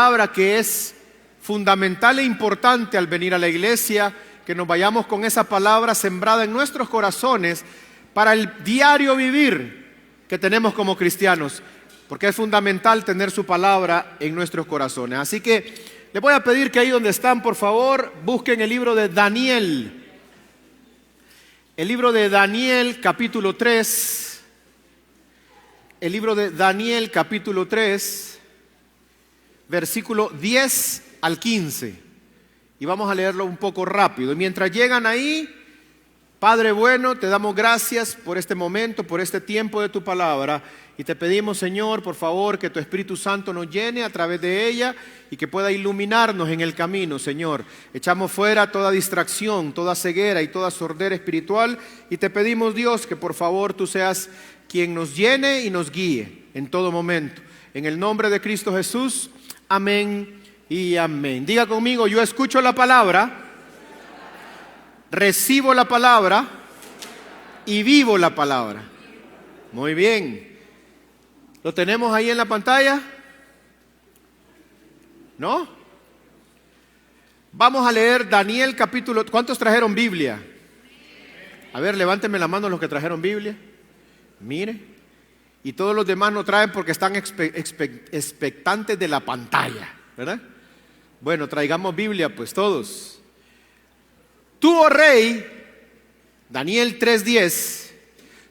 Palabra que es fundamental e importante al venir a la iglesia, que nos vayamos con esa palabra sembrada en nuestros corazones para el diario vivir que tenemos como cristianos, porque es fundamental tener su palabra en nuestros corazones. Así que les voy a pedir que ahí donde están, por favor, busquen el libro de Daniel. El libro de Daniel, capítulo 3. El libro de Daniel, capítulo 3. Versículo 10 al 15. Y vamos a leerlo un poco rápido. Y mientras llegan ahí, Padre bueno, te damos gracias por este momento, por este tiempo de tu palabra. Y te pedimos, Señor, por favor, que tu Espíritu Santo nos llene a través de ella y que pueda iluminarnos en el camino, Señor. Echamos fuera toda distracción, toda ceguera y toda sordera espiritual. Y te pedimos, Dios, que por favor tú seas quien nos llene y nos guíe en todo momento. En el nombre de Cristo Jesús. Amén y amén. Diga conmigo, yo escucho la palabra, recibo la palabra y vivo la palabra. Muy bien. ¿Lo tenemos ahí en la pantalla? ¿No? Vamos a leer Daniel capítulo... ¿Cuántos trajeron Biblia? A ver, levánteme la mano los que trajeron Biblia. Mire. Y todos los demás no traen porque están expectantes de la pantalla, ¿verdad? Bueno, traigamos Biblia pues todos. Tú, oh rey, Daniel 3:10,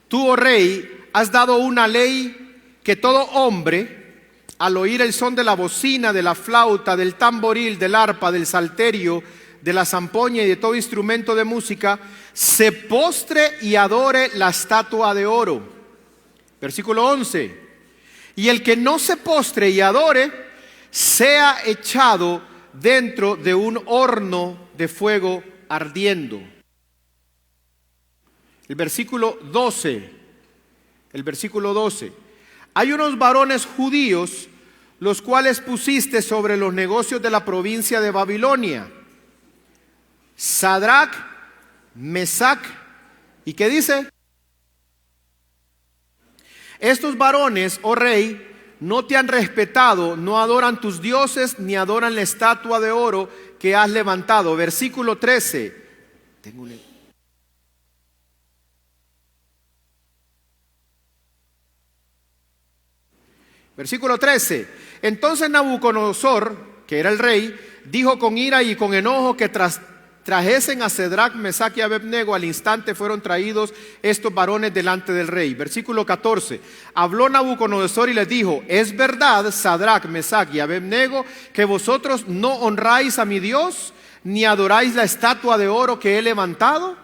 tú, oh rey, has dado una ley que todo hombre, al oír el son de la bocina, de la flauta, del tamboril, del arpa, del salterio, de la zampoña y de todo instrumento de música, se postre y adore la estatua de oro. Versículo 11. Y el que no se postre y adore, sea echado dentro de un horno de fuego ardiendo. El versículo 12. El versículo 12. Hay unos varones judíos, los cuales pusiste sobre los negocios de la provincia de Babilonia. Sadrac, Mesac, ¿y qué dice? Estos varones, oh rey, no te han respetado, no adoran tus dioses, ni adoran la estatua de oro que has levantado. Versículo 13. Versículo 13. Entonces Nabucodonosor, que era el rey, dijo con ira y con enojo que trajesen a Sadrac, Mesac y Abednego. Al instante fueron traídos estos varones delante del rey. Versículo 14. Habló Nabucodonosor y les dijo: es verdad, Sadrac, Mesac y Abednego, que vosotros no honráis a mi Dios, ni adoráis la estatua de oro que he levantado.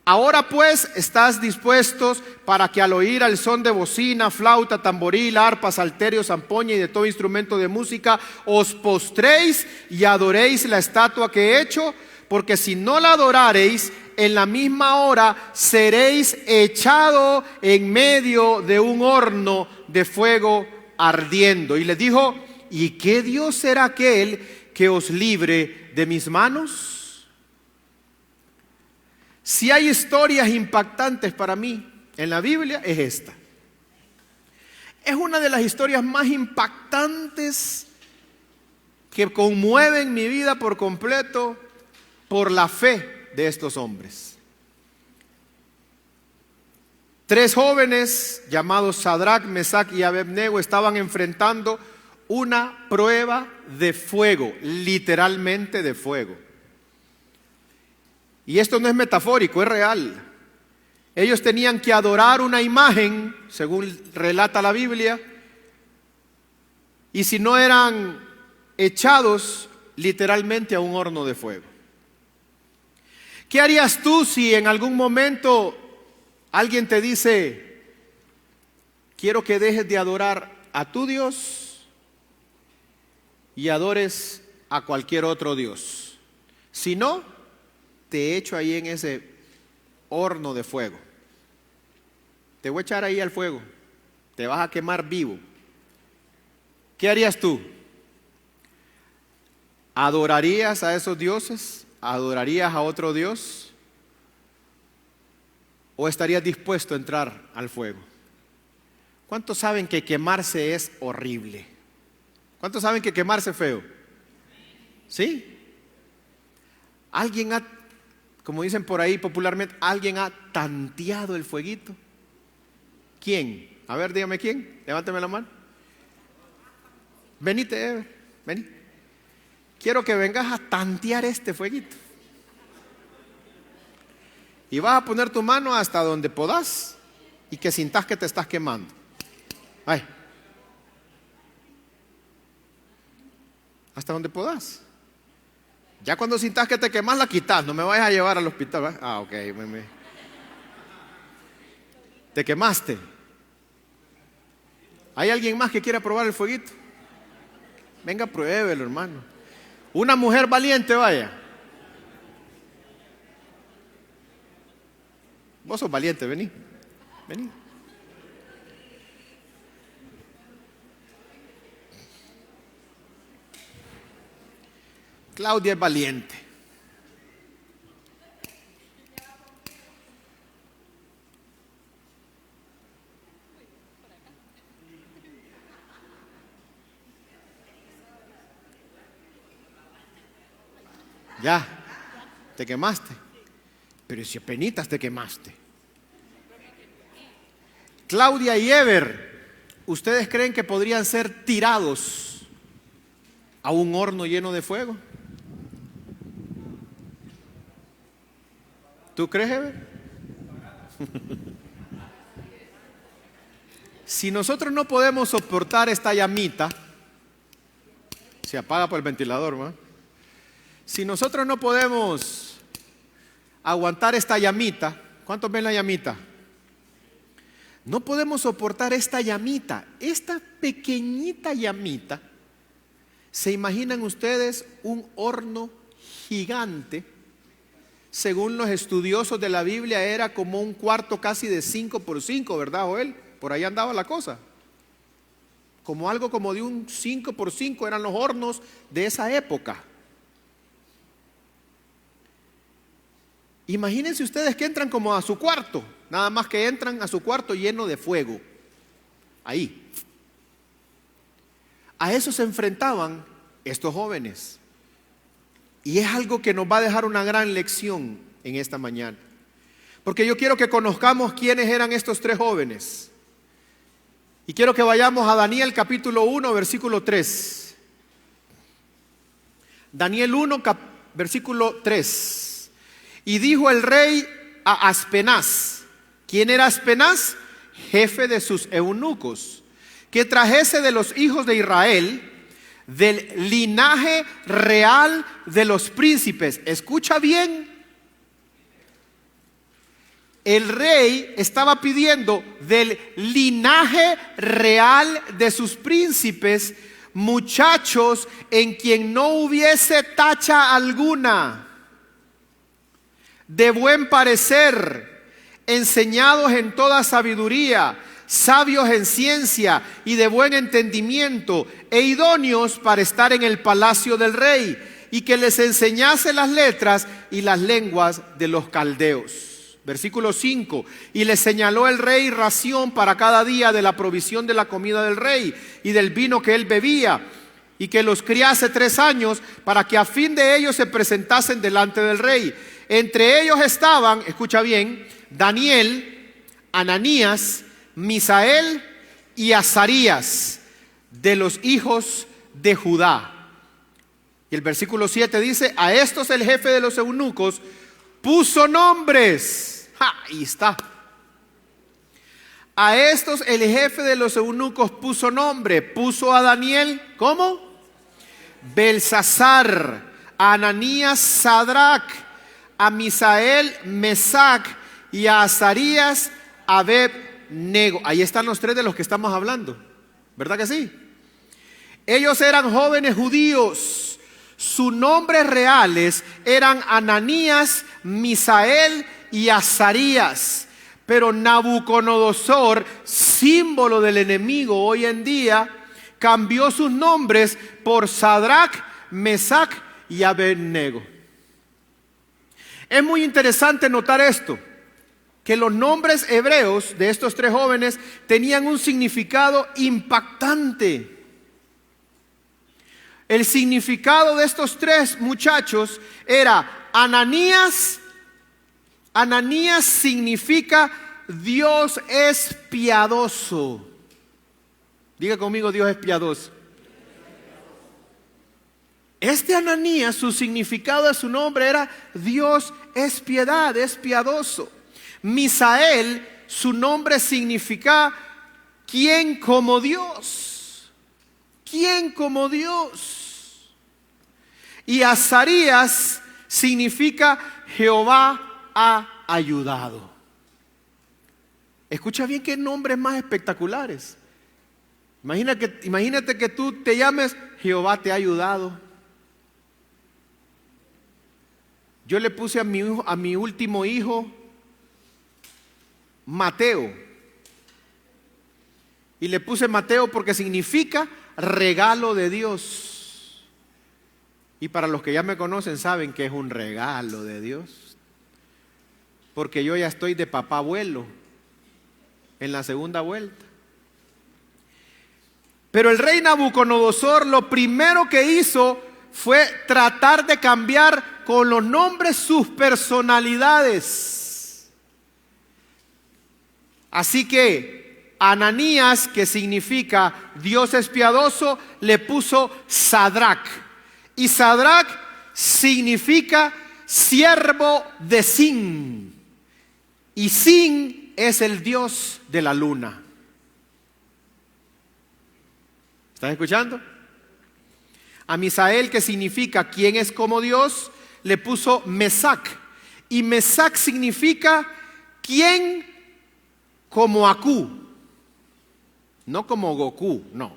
Ahora pues estás dispuestos para que al oír al son de bocina, flauta, tamboril, arpa, salterio, zampoña y de todo instrumento de música, os postréis y adoréis la estatua que he hecho, porque si no la adorareis, en la misma hora seréis echado en medio de un horno de fuego ardiendo. Y les dijo: ¿y qué Dios será aquel que os libre de mis manos? Si hay historias impactantes para mí en la Biblia, es esta. Es una de las historias más impactantes que conmueven mi vida por completo por la fe de estos hombres. 3 jóvenes llamados Sadrac, Mesac y Abednego estaban enfrentando una prueba de fuego, literalmente de fuego. Y esto no es metafórico, es real. Ellos tenían que adorar una imagen, según relata la Biblia, y si no eran echados literalmente a un horno de fuego. ¿Qué harías tú si en algún momento alguien te dice: quiero que dejes de adorar a tu Dios y adores a cualquier otro Dios? Si no, te echo ahí en ese horno de fuego. Te voy a echar ahí al fuego. Te vas a quemar vivo. ¿Qué harías tú? ¿Adorarías a esos dioses? ¿Adorarías a otro Dios? ¿O estarías dispuesto a entrar al fuego? ¿Cuántos saben que quemarse es horrible? ¿Cuántos saben que quemarse es feo? ¿Sí? Alguien ha, como dicen por ahí popularmente, alguien ha tanteado el fueguito. ¿Quién? A ver, dígame quién. Levánteme la mano. Venite, Ever, vení. Quiero que vengas a tantear este fueguito. Y vas a poner tu mano hasta donde podás y que sintas que te estás quemando. Ay. Hasta donde podás. Ya cuando sintas que te quemas, la quitas. No me vayas a llevar al hospital, ¿verdad? Ah, ok. Te quemaste. ¿Hay alguien más que quiera probar el fueguito? Venga, pruébelo, hermano. Una mujer valiente, vaya. Vos sos valiente, vení. Vení. Claudia es valiente. Ya, te quemaste. Pero si apenitas te quemaste. Claudia y Ever, ¿ustedes creen que podrían ser tirados a un horno lleno de fuego? ¿Tú crees, Ever? Si nosotros no podemos soportar esta llamita, se apaga por el ventilador, ¿no? Si nosotros no podemos aguantar esta llamita, ¿cuántos ven la llamita? No podemos soportar esta llamita, esta pequeñita llamita. ¿Se imaginan ustedes un horno gigante? Según los estudiosos de la Biblia era como un cuarto casi de 5 por 5, ¿verdad, Joel? Por ahí andaba la cosa. Como algo como de un 5 por 5 eran los hornos de esa época. Imagínense ustedes que entran como a su cuarto, nada más que entran a su cuarto lleno de fuego. Ahí. A eso se enfrentaban estos jóvenes. Y es algo que nos va a dejar una gran lección en esta mañana. Porque yo quiero que conozcamos quiénes eran estos tres jóvenes. Y quiero que vayamos a Daniel capítulo 1, versículo 3. Daniel 1, versículo 3. Y dijo el rey a Aspenaz. ¿Quién era Aspenaz? Jefe de sus eunucos, que trajese de los hijos de Israel, del linaje real de los príncipes. Escucha bien. El rey estaba pidiendo del linaje real de sus príncipes, muchachos en quien no hubiese tacha alguna, de buen parecer, enseñados en toda sabiduría, sabios en ciencia y de buen entendimiento, e idóneos para estar en el palacio del rey, y que les enseñase las letras y las lenguas de los caldeos. Versículo 5. Y le señaló el rey ración para cada día de la provisión de la comida del rey y del vino que él bebía, y que los criase 3 años, para que a fin de ellos se presentasen delante del rey. Entre ellos estaban, escucha bien, Daniel, Ananías, Misael y Azarías, de los hijos de Judá. Y el versículo 7 dice: a estos el jefe de los eunucos puso nombres. Ahí está. A estos el jefe de los eunucos puso nombre. Puso a Daniel, ¿cómo? Belsasar. A Ananías, Sadrac. A Misael, Mesac. Y a Azarías, Abed-nego. Ahí están los 3 de los que estamos hablando, ¿verdad que sí? Ellos eran jóvenes judíos. Sus nombres reales eran Ananías, Misael y Azarías. Pero Nabucodonosor, símbolo del enemigo hoy en día, cambió sus nombres por Sadrac, Mesac y Abed-nego. Es muy interesante notar esto, que los nombres hebreos de estos 3 jóvenes tenían un significado impactante. El significado de estos tres muchachos era Ananías. Ananías significa Dios es piadoso. Diga conmigo, Dios es piadoso. Este Ananías, su significado de su nombre era Dios es piedad, es piadoso. Misael, su nombre significa ¿quién como Dios? ¿Quién como Dios? Y Azarías significa Jehová ha ayudado. Escucha bien qué nombres más espectaculares. Imagínate que tú te llames Jehová te ha ayudado. Yo le puse a mi último hijo Mateo. Y le puse Mateo porque significa regalo de Dios. Y para los que ya me conocen saben que es un regalo de Dios. Porque yo ya estoy de papá abuelo en la segunda vuelta. Pero el rey Nabucodonosor lo primero que hizo fue tratar de cambiar con los nombres sus personalidades. Así que Ananías, que significa Dios es piadoso, le puso Sadrac. Y Sadrac significa siervo de Sin. Y Sin es el dios de la luna. ¿Estás escuchando? A Misael, que significa ¿quién es como Dios?, le puso Mesac. Y Mesac significa ¿quién como Aku? No como Goku, no.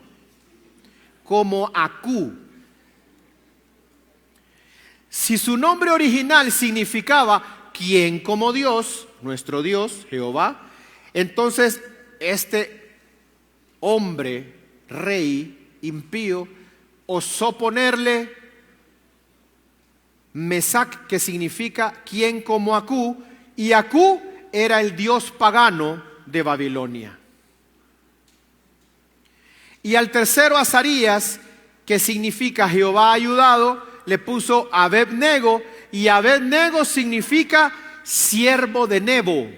Como Aku. Si su nombre original significaba ¿quién como Dios?, nuestro Dios, Jehová, entonces este hombre, rey, impío, osó ponerle Mesac, que significa ¿quién como Aku? Y Aku era el dios pagano de Babilonia. Y al tercero, Azarías, que significa Jehová ha ayudado, le puso Abed-nego, y Abed-nego significa siervo de Nebo,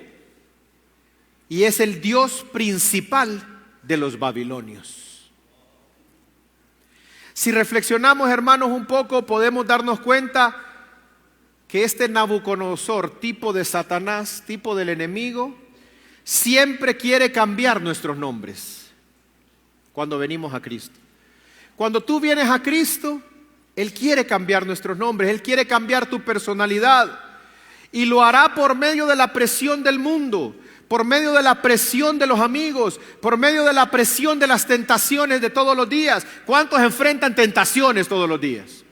y es el dios principal de los babilonios. Si reflexionamos, hermanos, un poco, podemos darnos cuenta que este Nabucodonosor, tipo de Satanás, tipo del enemigo, siempre quiere cambiar nuestros nombres cuando venimos a Cristo. Cuando tú vienes a Cristo, Él quiere cambiar nuestros nombres, Él quiere cambiar tu personalidad, y lo hará por medio de la presión del mundo, por medio de la presión de los amigos, por medio de la presión de las tentaciones de todos los días. ¿Cuántos enfrentan tentaciones todos los días?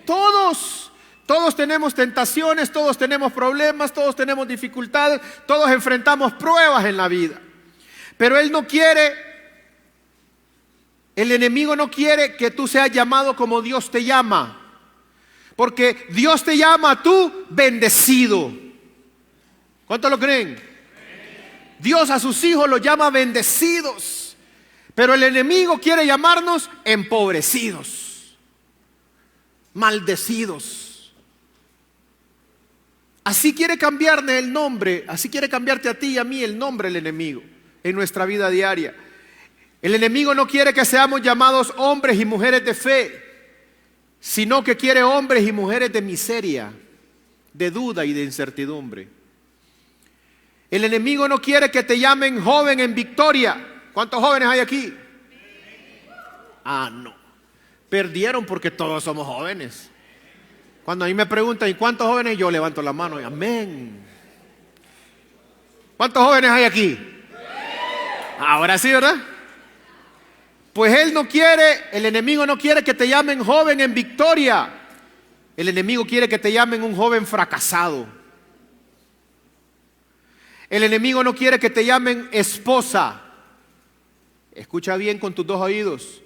Todos tenemos tentaciones, todos tenemos problemas, todos tenemos dificultades, todos enfrentamos pruebas en la vida. Pero Él no quiere, el enemigo no quiere que tú seas llamado como Dios te llama. Porque Dios te llama a tú bendecido. ¿Cuántos lo creen? Dios a sus hijos los llama bendecidos. Pero el enemigo quiere llamarnos empobrecidos, maldecidos. Así quiere cambiarle el nombre, así quiere cambiarte a ti y a mí el nombre del enemigo en nuestra vida diaria. El enemigo no quiere que seamos llamados hombres y mujeres de fe, sino que quiere hombres y mujeres de miseria, de duda y de incertidumbre. El enemigo no quiere que te llamen joven en victoria. ¿Cuántos jóvenes hay aquí? No. Perdieron porque todos somos jóvenes. Cuando a mí me preguntan ¿y cuántos jóvenes? Yo levanto la mano y amén. ¿Cuántos jóvenes hay aquí? Ahora sí, ¿verdad? Pues él no quiere, el enemigo no quiere que te llamen joven en victoria. El enemigo quiere que te llamen un joven fracasado. El enemigo no quiere que te llamen esposa. Escucha bien con tus dos oídos.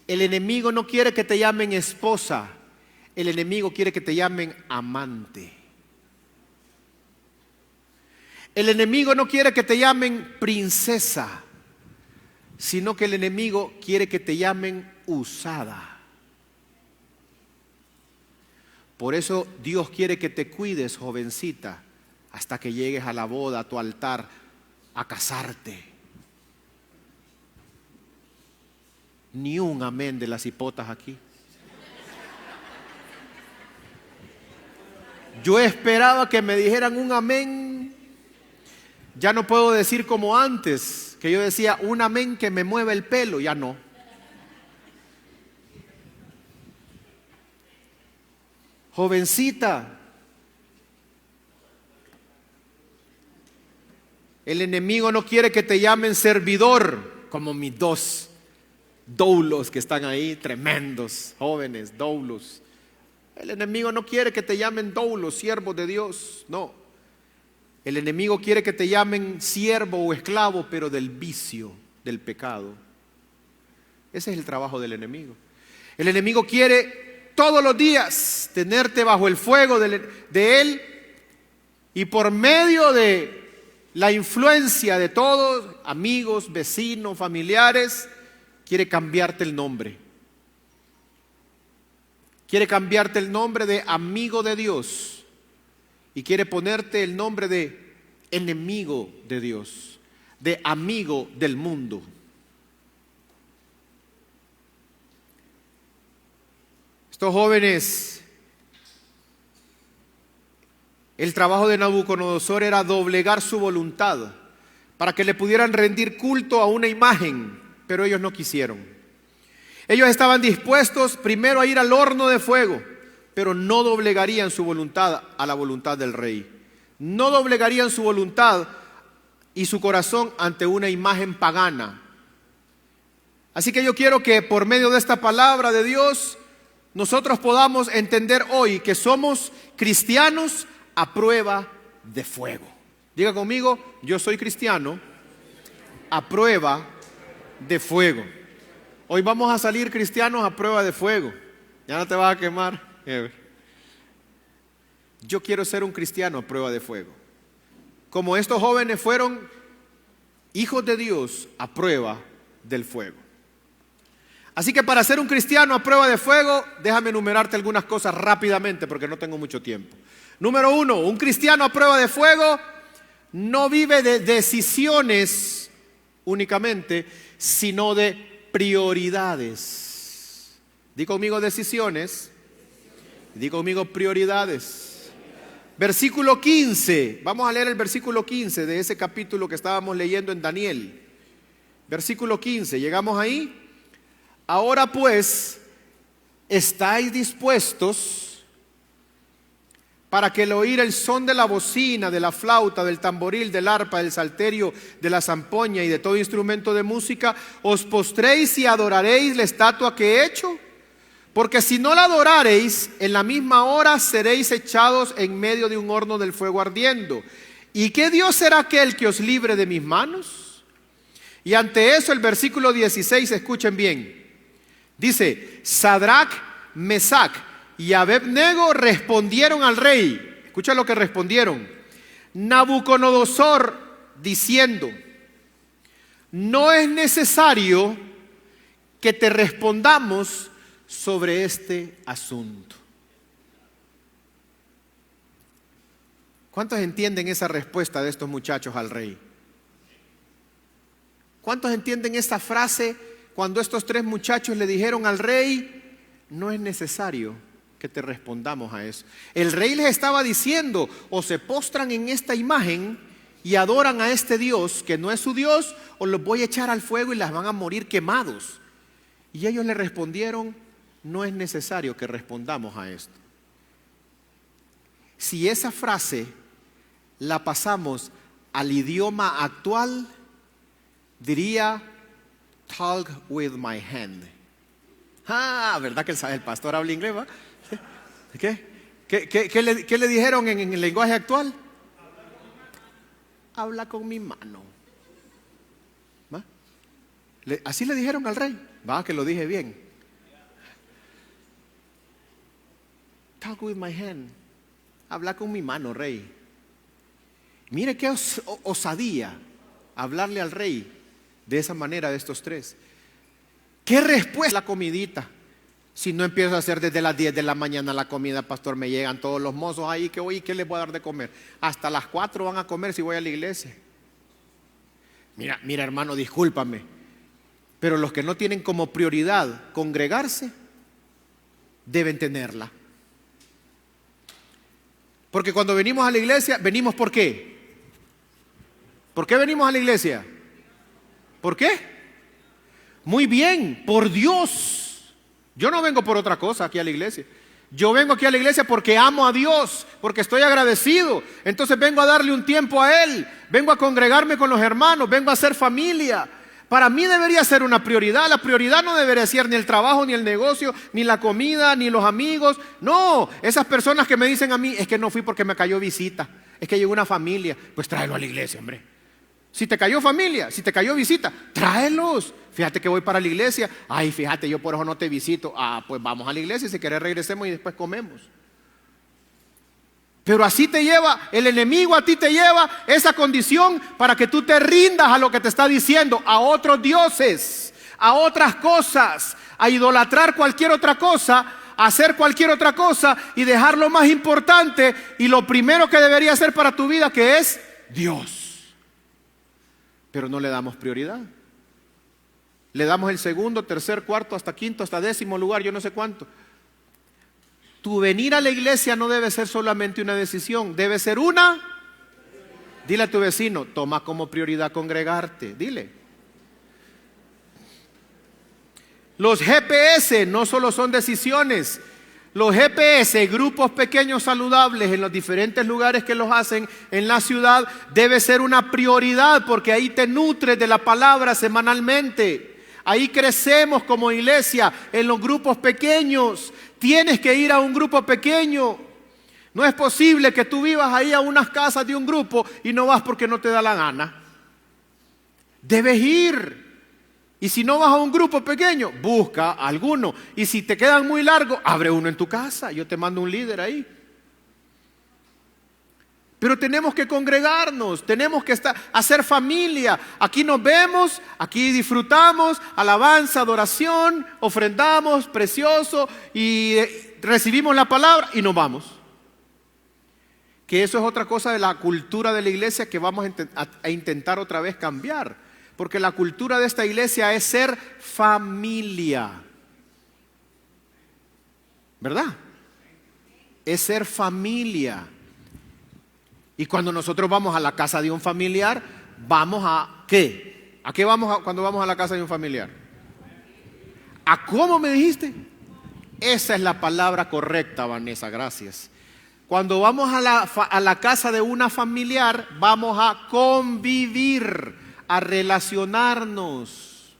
El enemigo no quiere que te llamen esposa. El enemigo quiere que te llamen amante. El enemigo no quiere que te llamen princesa, sino que el enemigo quiere que te llamen usada. Por eso Dios quiere que te cuides, jovencita, hasta que llegues a la boda, a tu altar, a casarte. Ni un amén de las hipotas aquí. Yo esperaba que me dijeran un amén. Ya no puedo decir como antes, que yo decía un amén que me mueva el pelo, ya no. Jovencita, el enemigo no quiere que te llamen servidor, como mis dos doulos que están ahí, tremendos, jóvenes, doulos. El enemigo no quiere que te llamen doulos, siervos de Dios, no. El enemigo quiere que te llamen siervo o esclavo, pero del vicio, del pecado. Ese es el trabajo del enemigo. El enemigo quiere todos los días tenerte bajo el fuego de él, y por medio de la influencia de todos, amigos, vecinos, familiares, quiere cambiarte el nombre. Quiere cambiarte el nombre de amigo de Dios y quiere ponerte el nombre de enemigo de Dios, de amigo del mundo. Estos jóvenes, el trabajo de Nabucodonosor era doblegar su voluntad para que le pudieran rendir culto a una imagen, pero ellos no quisieron. Ellos estaban dispuestos primero a ir al horno de fuego, pero no doblegarían su voluntad a la voluntad del rey. No doblegarían su voluntad y su corazón ante una imagen pagana. Así que yo quiero que por medio de esta palabra de Dios nosotros podamos entender hoy que somos cristianos a prueba de fuego. Diga conmigo, yo soy cristiano a prueba de fuego. Hoy vamos a salir cristianos a prueba de fuego. Ya no te vas a quemar. Yo quiero ser un cristiano a prueba de fuego. Como estos jóvenes fueron hijos de Dios a prueba del fuego. Así que para ser un cristiano a prueba de fuego, déjame enumerarte algunas cosas rápidamente porque no tengo mucho tiempo. Número 1, un cristiano a prueba de fuego no vive de decisiones únicamente, sino de prioridades. Di conmigo decisiones, di conmigo prioridades. Versículo 15, vamos a leer el versículo 15 de ese capítulo que estábamos leyendo en Daniel. Versículo 15, llegamos ahí. Ahora pues, ¿estáis dispuestos para que al oír el son de la bocina, de la flauta, del tamboril, del arpa, del salterio, de la zampoña y de todo instrumento de música, os postréis y adoraréis la estatua que he hecho? Porque si no la adorareis, en la misma hora seréis echados en medio de un horno del fuego ardiendo. ¿Y qué Dios será aquel que os libre de mis manos? Y ante eso el versículo 16, escuchen bien. Dice, Sadrac, Mesac y Abed-nego respondieron al rey. Escucha lo que respondieron. Nabucodonosor diciendo, no es necesario que te respondamos sobre este asunto. ¿Cuántos entienden esa respuesta de estos muchachos al rey? ¿Cuántos entienden esa frase cuando estos tres muchachos le dijeron al rey, no es necesario que te respondamos a eso? El rey les estaba diciendo, o se postran en esta imagen y adoran a este Dios que no es su Dios, o los voy a echar al fuego y las van a morir quemados. Y ellos le respondieron, no es necesario que respondamos a esto. Si esa frase la pasamos al idioma actual, diría, talk with my hand. ¿Verdad que el pastor habla inglés, va? ¿Qué le dijeron en el lenguaje actual? Habla con mi mano. ¿Va? Así le dijeron al rey. Va, que lo dije bien. Talk with my hand. Habla con mi mano, rey. Mire qué osadía hablarle al rey de esa manera de estos tres. ¿Qué respuesta? La comidita. Si no empiezo a hacer desde las 10 de la mañana la comida, pastor, me llegan todos los mozos ahí que oye, ¿qué les voy a dar de comer? Hasta las 4 van a comer si voy a la iglesia. Mira hermano, discúlpame, pero los que no tienen como prioridad congregarse, deben tenerla. Porque cuando venimos a la iglesia, venimos ¿por qué? ¿Por qué venimos a la iglesia? ¿Por qué? Muy bien, por Dios. Yo no vengo por otra cosa aquí a la iglesia. Yo vengo aquí a la iglesia porque amo a Dios, porque estoy agradecido. Entonces vengo a darle un tiempo a Él, vengo a congregarme con los hermanos, vengo a hacer familia. Para mí debería ser una prioridad. La prioridad no debería ser ni el trabajo, ni el negocio, ni la comida, ni los amigos. No, esas personas que me dicen a mí, es que no fui porque me cayó visita, es que llegó una familia. Pues tráelo a la iglesia, hombre. Si te cayó familia, si te cayó visita, tráelos. Fíjate que voy para la iglesia. Ay, fíjate, yo por eso no te visito. Ah, pues vamos a la iglesia, si querés regresemos y después comemos. Pero así te lleva, el enemigo a ti te lleva esa condición para que tú te rindas a lo que te está diciendo, a otros dioses, a otras cosas, a idolatrar cualquier otra cosa, a hacer cualquier otra cosa y dejar lo más importante y lo primero que debería ser para tu vida, que es Dios. Pero no le damos prioridad. Le damos el segundo, tercer, cuarto, hasta quinto, hasta 10º lugar, yo no sé cuánto. Tu venir a la iglesia no debe ser solamente una decisión, debe ser una. Dile a tu vecino, toma como prioridad congregarte, dile. Los GPS no solo son decisiones. Los GPS, grupos pequeños saludables en los diferentes lugares que los hacen en la ciudad, debe ser una prioridad porque ahí te nutres de la palabra semanalmente. Ahí crecemos como iglesia en los grupos pequeños. Tienes que ir a un grupo pequeño. No es posible que tú vivas ahí a unas casas de un grupo y no vas porque no te da la gana. Debes ir. Y si no vas a un grupo pequeño, busca alguno. Y si te quedan muy largos, abre uno en tu casa. Yo te mando un líder ahí. Pero tenemos que congregarnos, tenemos que hacer familia. Aquí nos vemos, aquí disfrutamos, alabanza, adoración, ofrendamos, precioso, y recibimos la palabra y nos vamos. Que eso es otra cosa de la cultura de la iglesia que vamos a intentar otra vez cambiar. Porque la cultura de esta iglesia es ser familia. ¿Verdad? Es ser familia. Y cuando nosotros vamos a la casa de un familiar, ¿vamos a qué? ¿A qué vamos cuando vamos a la casa de un familiar? ¿A cómo me dijiste? Esa es la palabra correcta, Vanessa, gracias. Cuando vamos a la casa de una familiar, vamos a convivir, a relacionarnos.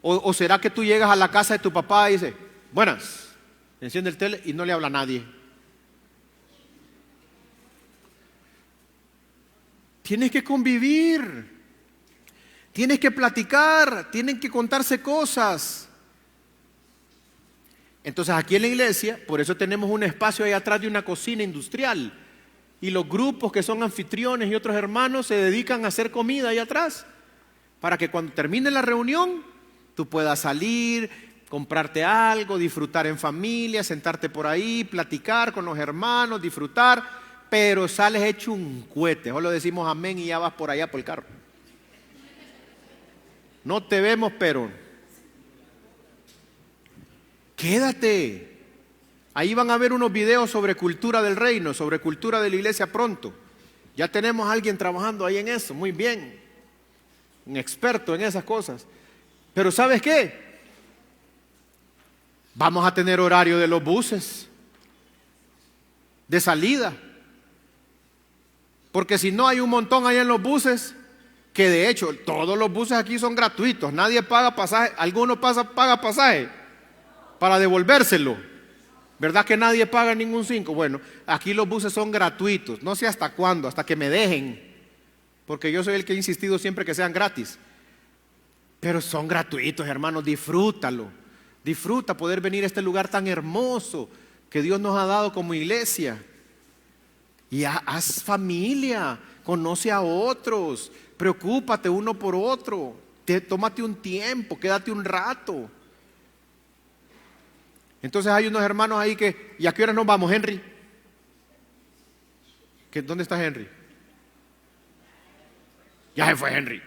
¿O será que tú llegas a la casa de tu papá y dices, buenas, enciende el tele y no le habla a nadie? Tienes que convivir, tienes que platicar, tienen que contarse cosas. Entonces aquí en la iglesia, por eso tenemos un espacio ahí atrás de una cocina industrial. Y los grupos que son anfitriones y otros hermanos se dedican a hacer comida ahí atrás. Para que cuando termine la reunión, tú puedas salir, comprarte algo, disfrutar en familia, sentarte por ahí, platicar con los hermanos, disfrutar. Pero sales hecho un cohete. Solo decimos amén y ya vas por allá por el carro. No te vemos, pero quédate. Ahí van a ver unos videos sobre cultura del reino, sobre cultura de la iglesia pronto. Ya tenemos a alguien trabajando ahí en eso, muy bien. Un experto en esas cosas. Pero ¿sabes qué? Vamos a tener horario de los buses, de salida. Porque si no hay un montón ahí en los buses, que de hecho todos los buses aquí son gratuitos, nadie paga pasaje, alguno paga pasaje para devolvérselo. ¿Verdad que nadie paga ningún 5? Bueno, aquí los buses son gratuitos, no sé hasta cuándo, hasta que me dejen, porque yo soy el que ha insistido siempre que sean gratis. Pero son gratuitos, hermanos, disfrútalo. Disfruta poder venir a este lugar tan hermoso que Dios nos ha dado como iglesia. Y haz familia, conoce a otros, preocúpate uno por otro, tómate un tiempo, quédate un rato. Entonces hay unos hermanos ahí que, ¿y a qué hora nos vamos, Henry? ¿Dónde está Henry? Ya se fue Henry.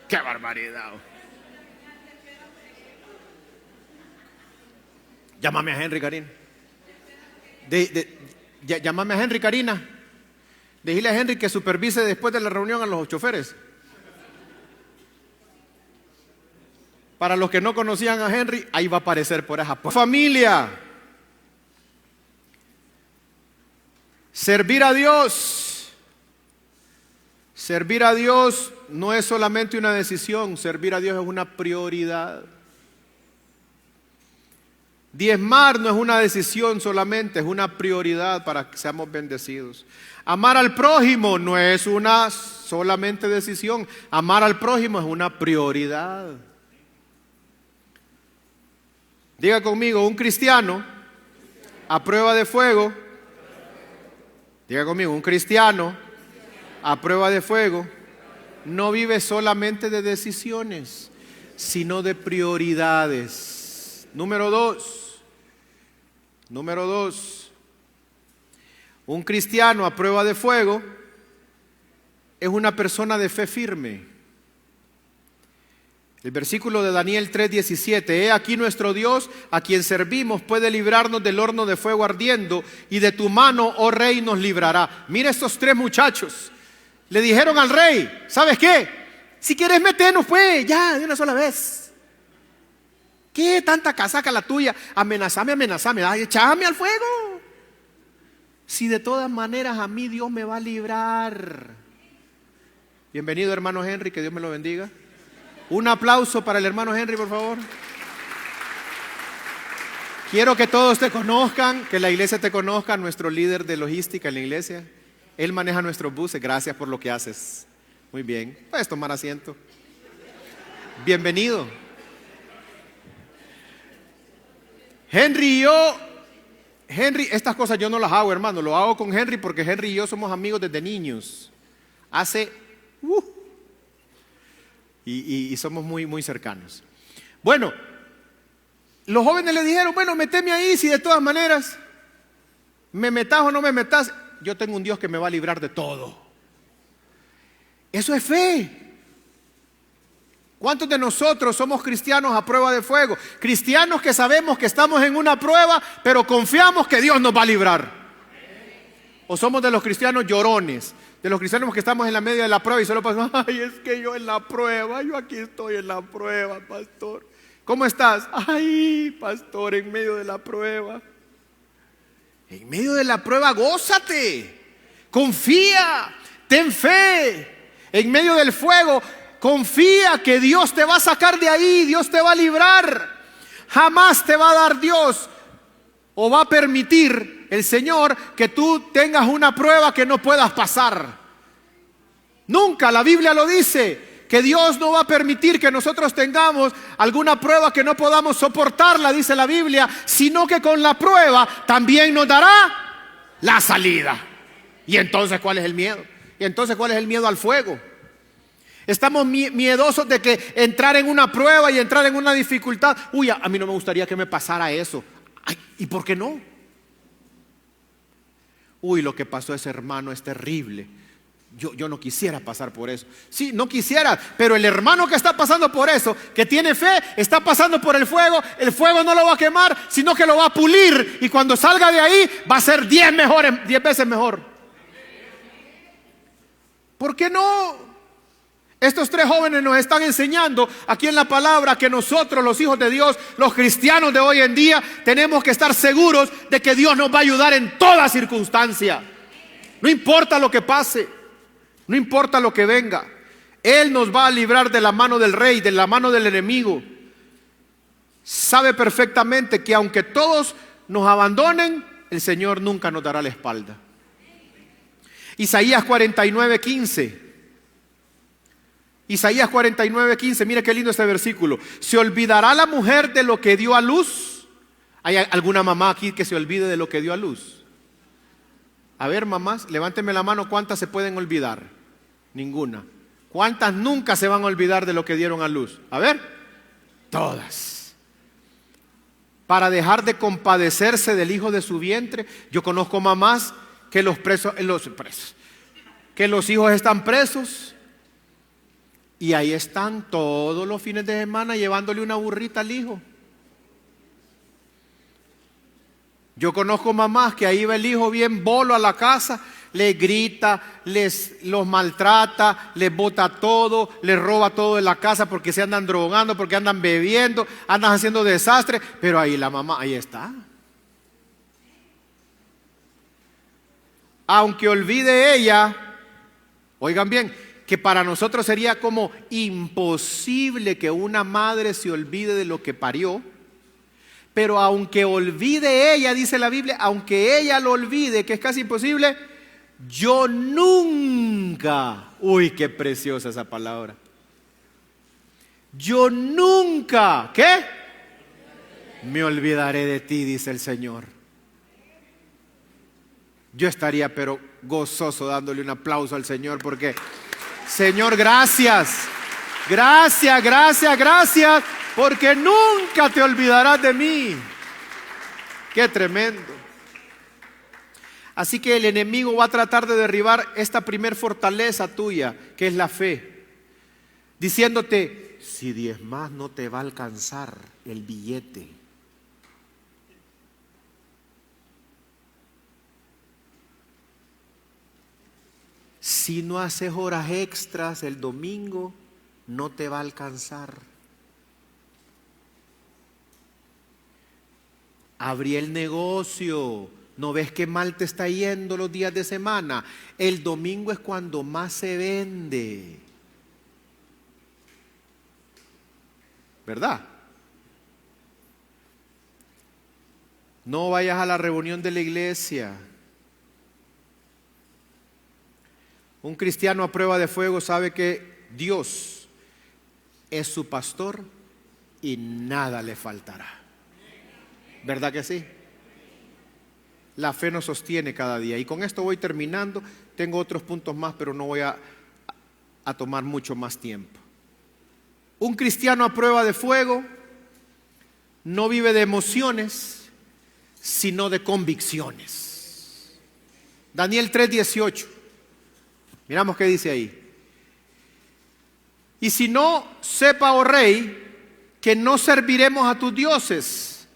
¡Qué barbaridad! Llámame a Henry, Karina. Llámame a Henry, Karina. Dile a Henry que supervise después de la reunión a los choferes. Para los que no conocían a Henry, ahí va a aparecer por esa familia. Servir a Dios. Servir a Dios no es solamente una decisión, servir a Dios es una prioridad. Diezmar no es una decisión solamente, es una prioridad para que seamos bendecidos. Amar al prójimo no es una solamente decisión, amar al prójimo es una prioridad. Diga conmigo, un cristiano a prueba de fuego. Diga conmigo, un cristiano a prueba de fuego no vive solamente de decisiones, sino de prioridades. Número dos, un cristiano a prueba de fuego es una persona de fe firme. El versículo de Daniel 3:17, he aquí nuestro Dios, a quien servimos, puede librarnos del horno de fuego ardiendo, y de tu mano, oh rey, nos librará. Mira estos tres muchachos, le dijeron al rey, ¿sabes qué? Si quieres meternos, pues, ya, de una sola vez. ¿Qué tanta casaca la tuya? Amenazame, ay, échame al fuego. Si de todas maneras a mí Dios me va a librar. Bienvenido, hermano Henry, que Dios me lo bendiga. Un aplauso para el hermano Henry, por favor. Quiero que todos te conozcan, que la iglesia te conozca, nuestro líder de logística en la iglesia. Él maneja nuestros buses, gracias por lo que haces. Muy bien, puedes tomar asiento. Bienvenido. Henry, estas cosas yo no las hago, hermano, lo hago con Henry porque Henry y yo somos amigos desde niños. Y somos muy, muy cercanos. Bueno, los jóvenes le dijeron, bueno, méteme ahí, si de todas maneras me metas o no me metas, yo tengo un Dios que me va a librar de todo. Eso es fe. ¿Cuántos de nosotros somos cristianos a prueba de fuego? Cristianos que sabemos que estamos en una prueba, pero confiamos que Dios nos va a librar. ¿O somos de los cristianos llorones? De los cristianos que estamos en la media de la prueba y solo pasamos, ay, es que yo en la prueba, yo aquí estoy en la prueba, pastor. ¿Cómo estás? Ay, pastor, en medio de la prueba. En medio de la prueba, gózate, confía, ten fe. En medio del fuego, confía que Dios te va a sacar de ahí, Dios te va a librar. Jamás te va a dar Dios o va a permitir el Señor que tú tengas una prueba que no puedas pasar. Nunca, la Biblia lo dice, que Dios no va a permitir que nosotros tengamos alguna prueba que no podamos soportarla, dice la Biblia, sino que con la prueba también nos dará la salida. Y entonces, ¿cuál es el miedo? Y entonces, ¿cuál es el miedo al fuego? Estamos miedosos de que entrar en una prueba y entrar en una dificultad. Uy, a mí no me gustaría que me pasara eso. Ay, ¿y por qué no? Uy, lo que pasó a ese hermano es terrible. Yo no quisiera pasar por eso. Sí, no quisiera, pero el hermano que está pasando por eso, que tiene fe, está pasando por el fuego no lo va a quemar, sino que lo va a pulir. Y cuando salga de ahí, va a ser 10 veces mejor. ¿Por qué no? Estos tres jóvenes nos están enseñando aquí en la palabra que nosotros, los hijos de Dios, los cristianos de hoy en día, tenemos que estar seguros de que Dios nos va a ayudar en toda circunstancia. No importa lo que pase, no importa lo que venga, Él nos va a librar de la mano del rey, de la mano del enemigo. Sabe perfectamente que aunque todos nos abandonen, el Señor nunca nos dará la espalda. Isaías 49:15. Isaías 49:15, mira qué lindo este versículo. ¿Se olvidará la mujer de lo que dio a luz? ¿Hay alguna mamá aquí que se olvide de lo que dio a luz? A ver, mamás, levánteme la mano, ¿cuántas se pueden olvidar? Ninguna. ¿Cuántas nunca se van a olvidar de lo que dieron a luz? A ver, todas. Para dejar de compadecerse del hijo de su vientre. Yo conozco mamás que que los hijos están presos y ahí están todos los fines de semana llevándole una burrita al hijo. Yo conozco mamás que ahí va el hijo bien bolo a la casa, les grita, los maltrata, les bota todo, les roba todo de la casa porque se andan drogando, porque andan bebiendo, andan haciendo desastre, pero ahí la mamá, ahí está. Aunque olvide ella, oigan bien, que para nosotros sería como imposible que una madre se olvide de lo que parió. Pero aunque olvide ella, dice la Biblia, aunque ella lo olvide, que es casi imposible, yo nunca, uy, qué preciosa esa palabra. Yo nunca, ¿qué? Me olvidaré de ti, dice el Señor. Yo estaría pero gozoso dándole un aplauso al Señor porque, Señor, gracias. Gracias, gracias, gracias, porque nunca te olvidarás de mí. Qué tremendo. Así que el enemigo va a tratar de derribar esta primer fortaleza tuya, que es la fe, diciéndote, si diezmas no te va a alcanzar el billete. Si no haces horas extras el domingo, no te va a alcanzar. Abrí el negocio. ¿No ves qué mal te está yendo los días de semana? El domingo es cuando más se vende. ¿Verdad? No vayas a la reunión de la iglesia. Un cristiano a prueba de fuego sabe que Dios es su pastor y nada le faltará. ¿Verdad que sí? La fe nos sostiene cada día. Y con esto voy terminando. Tengo otros puntos más, pero no voy a tomar mucho más tiempo. Un cristiano a prueba de fuego no vive de emociones, sino de convicciones. Daniel 3:18. Miramos qué dice ahí. Y si no, sepa, oh rey, que no serviremos a tus dioses,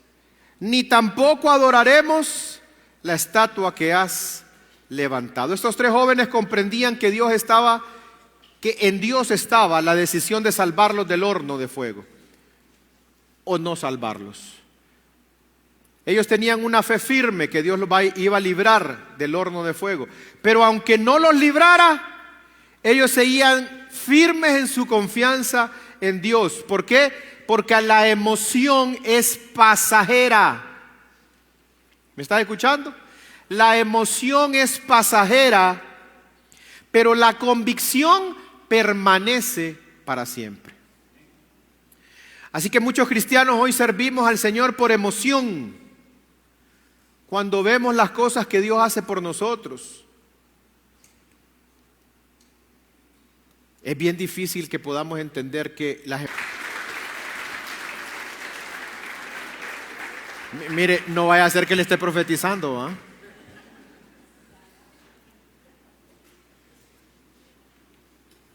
ni tampoco adoraremos la estatua que has levantado. Estos tres jóvenes comprendían que en Dios estaba la decisión de salvarlos del horno de fuego o no salvarlos. Ellos tenían una fe firme que Dios los iba a librar del horno de fuego. Pero aunque no los librara, ellos seguían firmes en su confianza en Dios. ¿Por qué? Porque la emoción es pasajera. ¿Me estás escuchando? La emoción es pasajera, pero la convicción permanece para siempre. Así que muchos cristianos hoy servimos al Señor por emoción, cuando vemos las cosas que Dios hace por nosotros. Es bien difícil que podamos entender que Mire, no vaya a ser que le esté profetizando, ¿eh?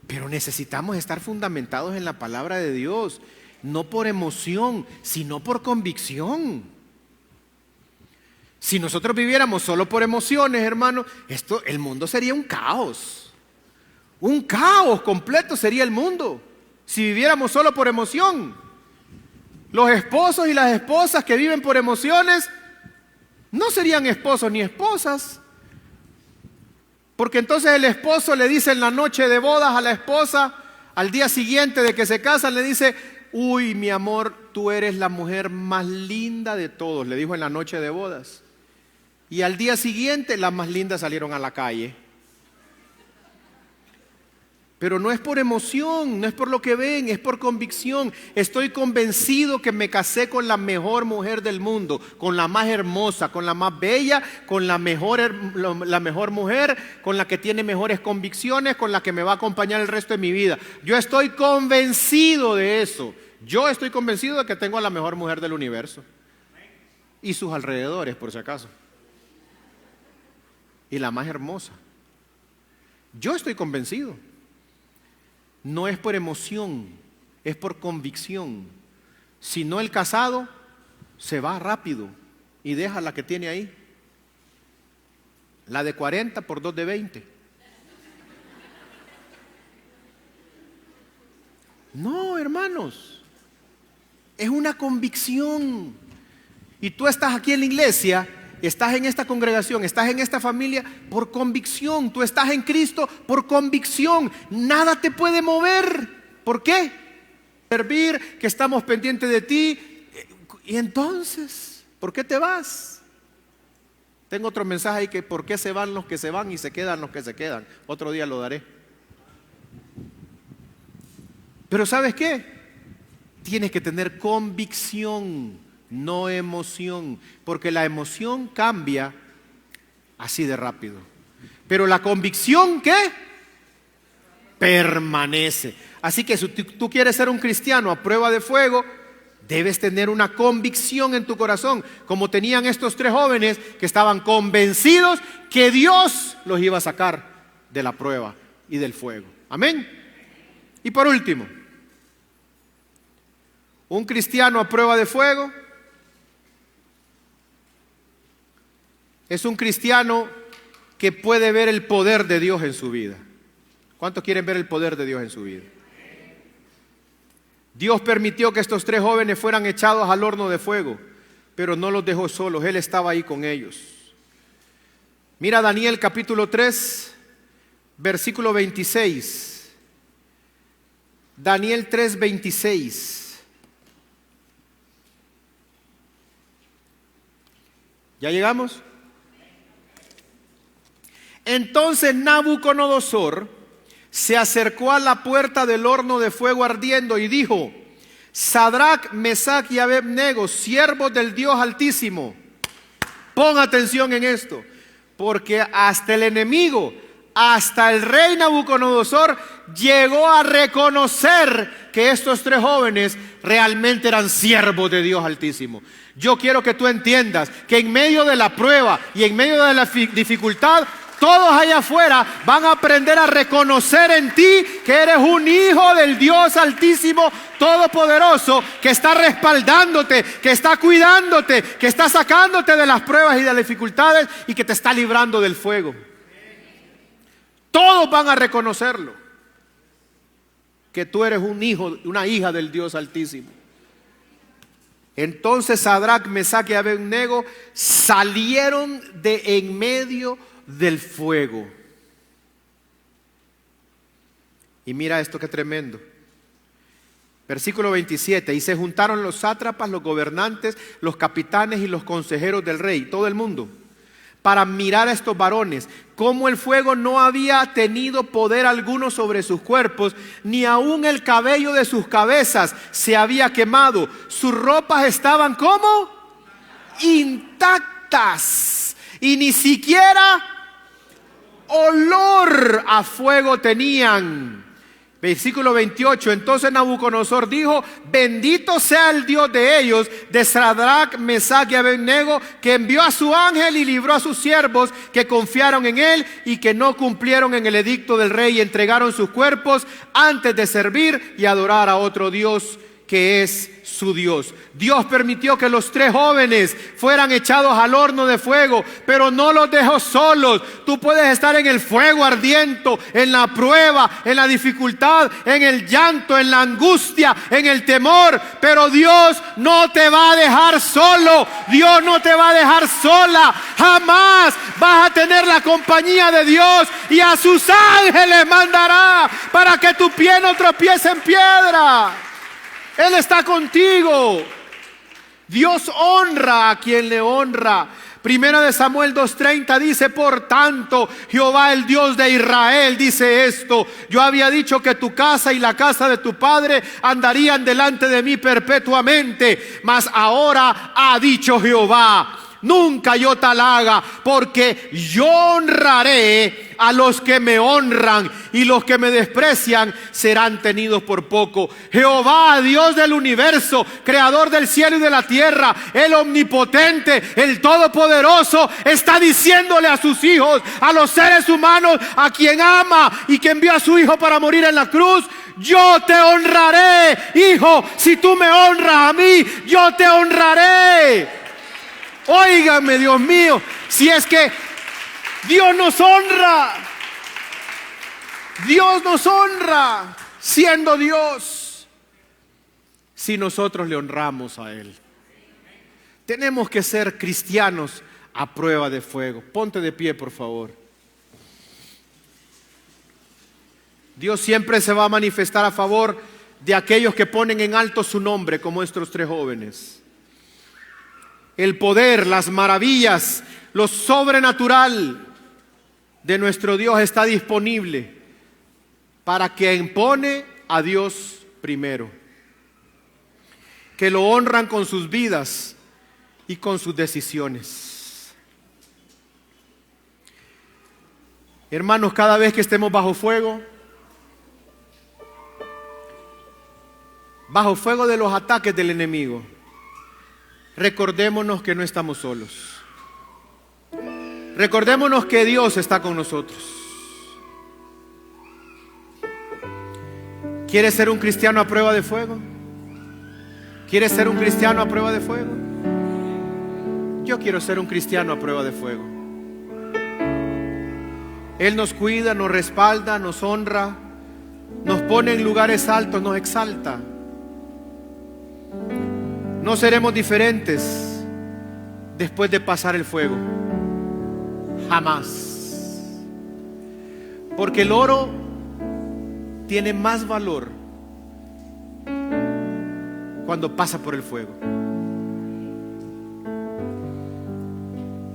Pero necesitamos estar fundamentados en la palabra de Dios, no por emoción, sino por convicción. Si nosotros viviéramos solo por emociones, hermano, el mundo sería un caos. Un caos completo sería el mundo si viviéramos solo por emoción. Los esposos y las esposas que viven por emociones no serían esposos ni esposas. Porque entonces el esposo le dice en la noche de bodas a la esposa, al día siguiente de que se casan, le dice, uy, mi amor, tú eres la mujer más linda de todos, le dijo en la noche de bodas. Y al día siguiente las más lindas salieron a la calle. Pero no es por emoción, no es por lo que ven, es por convicción. Estoy convencido que me casé con la mejor mujer del mundo, con la más hermosa, con la más bella, con la mejor mujer, con la que tiene mejores convicciones, con la que me va a acompañar el resto de mi vida. Yo estoy convencido de eso. Yo estoy convencido de que tengo a la mejor mujer del universo y sus alrededores, por si acaso, y la más hermosa. Yo estoy convencido. No es por emoción, es por convicción. Si no, el casado se va rápido y deja la que tiene ahí, la de 40 por 2 de 20. No, hermanos, es una convicción. Y tú estás aquí en la iglesia, estás en esta congregación, estás en esta familia por convicción. Tú estás en Cristo por convicción. Nada te puede mover. ¿Por qué? Servir, que estamos pendientes de ti. Y entonces, ¿por qué te vas? Tengo otro mensaje ahí, que por qué se van los que se van y se quedan los que se quedan. Otro día lo daré. Pero ¿sabes qué? Tienes que tener convicción, no emoción, porque la emoción cambia así de rápido. Pero la convicción, ¿qué? Permanece. Así que si tú quieres ser un cristiano a prueba de fuego, debes tener una convicción en tu corazón, como tenían estos 3 jóvenes que estaban convencidos que Dios los iba a sacar de la prueba y del fuego. Amén. Y por último, un cristiano a prueba de fuego es un cristiano que puede ver el poder de Dios en su vida. ¿Cuántos quieren ver el poder de Dios en su vida? Dios permitió que estos 3 jóvenes fueran echados al horno de fuego, pero no los dejó solos, Él estaba ahí con ellos. Mira Daniel capítulo 3, versículo 26. Daniel 3, 26. ¿Ya llegamos? Entonces Nabucodonosor se acercó a la puerta del horno de fuego ardiendo y dijo: Sadrac, Mesac y Abednego, siervos del Dios Altísimo, pon atención en esto, porque hasta el enemigo, hasta el rey Nabucodonosor llegó a reconocer que estos 3 jóvenes realmente eran siervos de Dios Altísimo. Yo quiero que tú entiendas que en medio de la prueba y en medio de la dificultad, todos allá afuera van a aprender a reconocer en ti que eres un hijo del Dios Altísimo Todopoderoso, que está respaldándote, que está cuidándote, que está sacándote de las pruebas y de las dificultades y que te está librando del fuego. Todos van a reconocerlo, que tú eres un hijo, una hija del Dios Altísimo. Entonces Sadrac, Mesac y Abednego salieron de en medio del fuego. Y mira esto, qué tremendo. Versículo 27. Y se juntaron los sátrapas, los gobernantes, los capitanes y los consejeros del rey, todo el mundo, para mirar a estos varones, cómo el fuego no había tenido poder alguno sobre sus cuerpos, ni aun el cabello de sus cabezas se había quemado. Sus ropas estaban ¿cómo? Intactas, y ni siquiera olor a fuego tenían. Versículo 28. Entonces Nabucodonosor dijo: bendito sea el Dios de ellos, de Sadrac, Mesac y Abednego, que envió a su ángel y libró a sus siervos que confiaron en él y que no cumplieron en el edicto del rey y entregaron sus cuerpos antes de servir y adorar a otro Dios que es su Dios. Dios permitió que los 3 jóvenes fueran echados al horno de fuego, pero no los dejó solos. Tú puedes estar en el fuego ardiente, en la prueba, en la dificultad, en el llanto, en la angustia, en el temor, pero Dios no te va a dejar solo. Dios no te va a dejar sola. Jamás vas a tener la compañía de Dios, y a sus ángeles mandará para que tu pie no tropiece en piedra. Él está contigo. Dios honra a quien le honra. Primera de Samuel 2:30 dice: por tanto, Jehová el Dios de Israel dice esto: yo había dicho que tu casa y la casa de tu padre andarían delante de mí perpetuamente, mas ahora ha dicho Jehová: nunca yo tal haga, porque yo honraré a los que me honran, y los que me desprecian serán tenidos por poco. Jehová, Dios del universo, creador del cielo y de la tierra, el omnipotente, el todopoderoso, está diciéndole a sus hijos, a los seres humanos, a quien ama y que envió a su hijo para morir en la cruz: yo te honraré, hijo. Si tú me honras a mí, yo te honraré. Óigame, Dios mío, si es que Dios nos honra. Dios nos honra siendo Dios, si nosotros le honramos a Él. Tenemos que ser cristianos a prueba de fuego. Ponte de pie, por favor. Dios siempre se va a manifestar a favor de aquellos que ponen en alto su nombre, como estos tres jóvenes. El poder, las maravillas, lo sobrenatural de nuestro Dios está disponible para quien pone a Dios primero, que lo honran con sus vidas y con sus decisiones. Hermanos, cada vez que estemos bajo fuego de los ataques del enemigo, recordémonos que no estamos solos. Recordémonos que Dios está con nosotros. ¿Quieres ser un cristiano a prueba de fuego? ¿Quieres ser un cristiano a prueba de fuego? Yo quiero ser un cristiano a prueba de fuego. Él nos cuida, nos respalda, nos honra, nos pone en lugares altos, nos exalta. No seremos diferentes después de pasar el fuego. Jamás. Porque el oro tiene más valor cuando pasa por el fuego.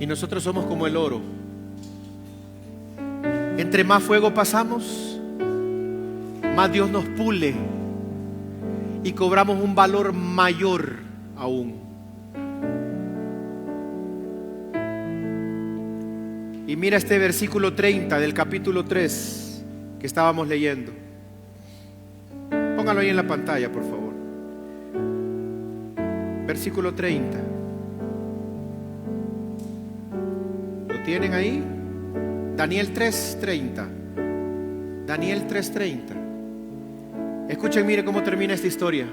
Y nosotros somos como el oro. Entre más fuego pasamos, más Dios nos pule y cobramos un valor mayor aún. Y mira este versículo 30 del capítulo 3 que estábamos leyendo. Póngalo ahí en la pantalla, por favor. Versículo 30. ¿Lo tienen ahí? Daniel 3:30. Daniel 3:30. Escuchen, mire cómo termina esta historia.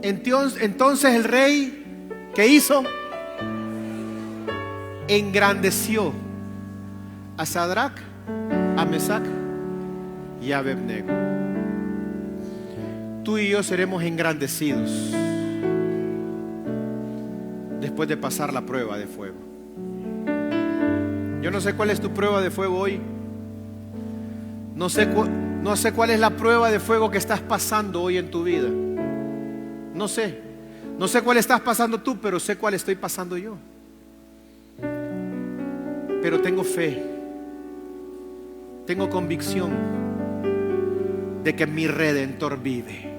Entonces el rey, ¿qué hizo? Engrandeció a Sadrach, a Mesach y a Abednego. Tú y yo seremos engrandecidos después de pasar la prueba de fuego. Yo no sé cuál es tu prueba de fuego hoy. No sé cuál es la prueba de fuego que estás pasando hoy en tu vida. No sé cuál estás pasando tú, pero sé cuál estoy pasando yo. Pero tengo fe, tengo convicción de que mi Redentor vive.